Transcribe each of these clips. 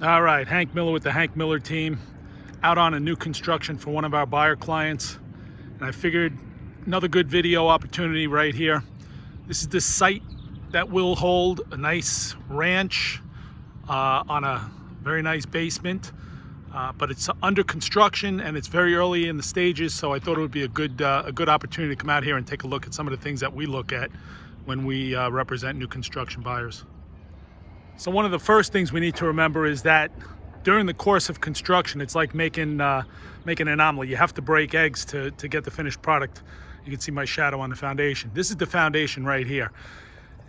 All right, Hank Miller with the Hank Miller team, out on a new construction for one of our buyer clients. And I figured another good video opportunity right here. This is the site that will hold a nice ranch on a very nice basement. But it's under construction and it's very early in the stages, so I thought it would be a good opportunity to come out here and take a look at some of the things that we look at when we represent new construction buyers. So one of the first things we need to remember is that during the course of construction, it's like making an omelet. You have to break eggs to get the finished product. You can see my shadow on the foundation. This is the foundation right here.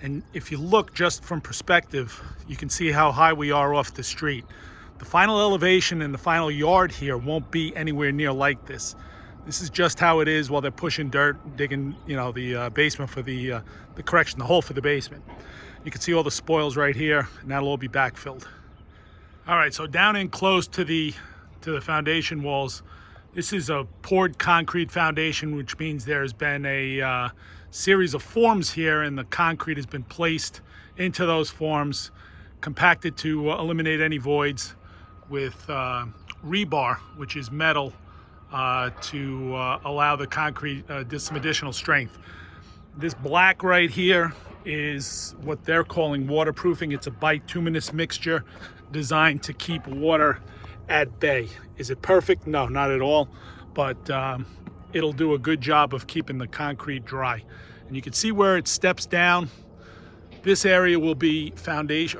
And if you look just from perspective, you can see how high we are off the street. The final elevation and the final yard here won't be anywhere near like this. This is just how it is while they're pushing dirt, digging, the basement for the hole for the basement. You can see all the spoils right here, and that'll all be backfilled. All right, so down in close to the foundation walls, this is a poured concrete foundation, which means there's been a series of forms here, and the concrete has been placed into those forms, compacted to eliminate any voids, with rebar, which is metal, to allow the concrete some additional strength. This black right here is what they're calling waterproofing. It's a bituminous mixture designed to keep water at bay. Is it perfect? No, not at all, but it'll do a good job of keeping the concrete dry. And you can see where it steps down. This area will be siding,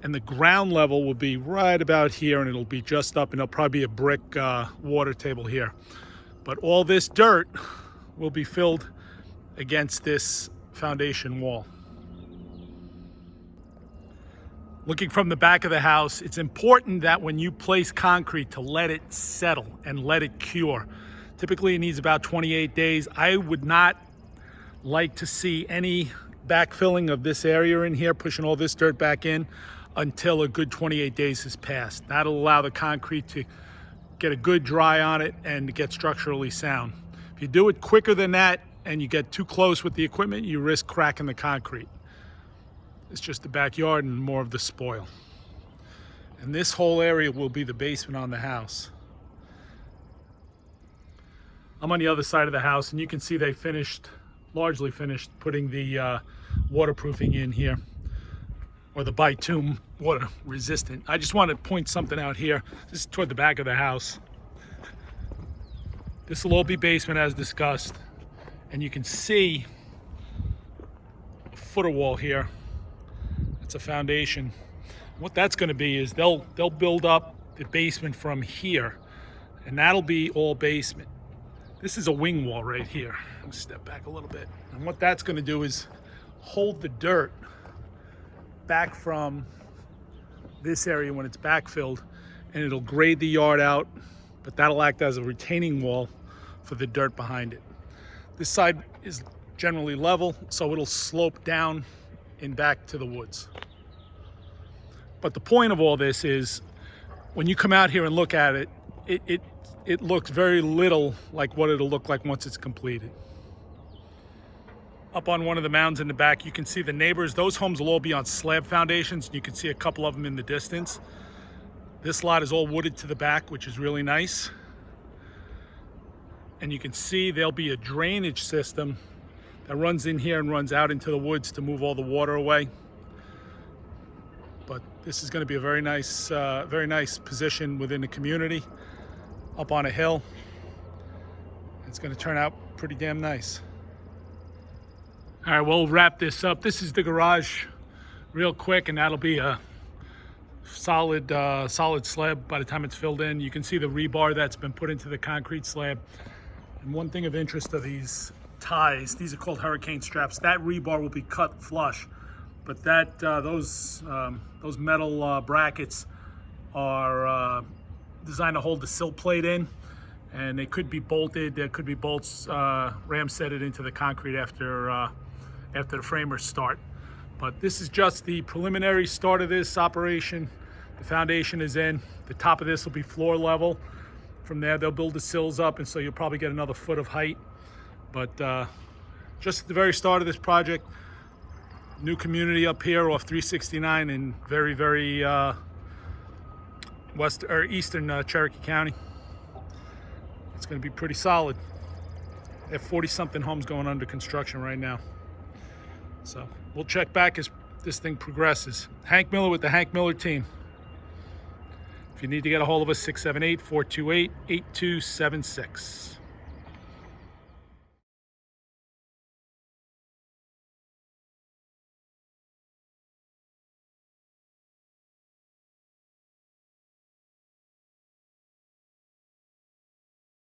and the ground level will be right about here, and it'll be just up, and there'll probably be a brick water table here. But all this dirt will be filled against this foundation wall. Looking from the back of the house, it's important that when you place concrete to let it settle and let it cure. Typically it needs about 28 days. I would not like to see any backfilling of this area in here, pushing all this dirt back in, until a good 28 days has passed. That'll allow the concrete to get a good dry on it and get structurally sound. If you do it quicker than that and you get too close with the equipment, you risk cracking the concrete. It's just the backyard and more of the spoil. And this whole area will be the basement on the house. I'm on the other side of the house, and you can see they largely finished putting the waterproofing in here, or the bitumen water resistant. I just want to point something out here. This is toward the back of the house. This will all be basement as discussed, and you can see a footer wall here. It's a foundation. What that's going to be is they'll build up the basement from here, and that'll be all basement. This is a wing wall right here. Let me step back a little bit. And what that's going to do is hold the dirt back from this area when it's backfilled, and it'll grade the yard out, but that'll act as a retaining wall for the dirt behind it. This side is generally level, so it'll slope down and back to the woods. But the point of all this is, when you come out here and look at it, it looks very little like what it'll look like once it's completed. Up on one of the mounds in the back, you can see the neighbors. Those homes will all be on slab foundations. You can see a couple of them in the distance. This lot is all wooded to the back, which is really nice. And you can see there'll be a drainage system that runs in here and runs out into the woods to move all the water away. But this is going to be a very nice position within the community, up on a hill. It's going to turn out pretty damn nice. All right, we'll wrap this up. This is the garage real quick, and that'll be a solid slab by the time it's filled in. You can see the rebar that's been put into the concrete slab. And one thing of interest of these ties, these are called hurricane straps. That rebar will be cut flush, but those metal brackets are designed to hold the sill plate in, and they could be bolted. There could be bolts ram-setted into the concrete after the framers start. But this is just the preliminary start of this operation. The foundation is in. The top of this will be floor level. From there, they'll build the sills up, and so you'll probably get another foot of height. But just at the very start of this project, New community up here off 369 in very, very eastern Cherokee County. It's going to be pretty solid. They have 40-something homes going under construction right now. So we'll check back as this thing progresses. Hank Miller with the Hank Miller team. If you need to get a hold of us, 678-428-8276.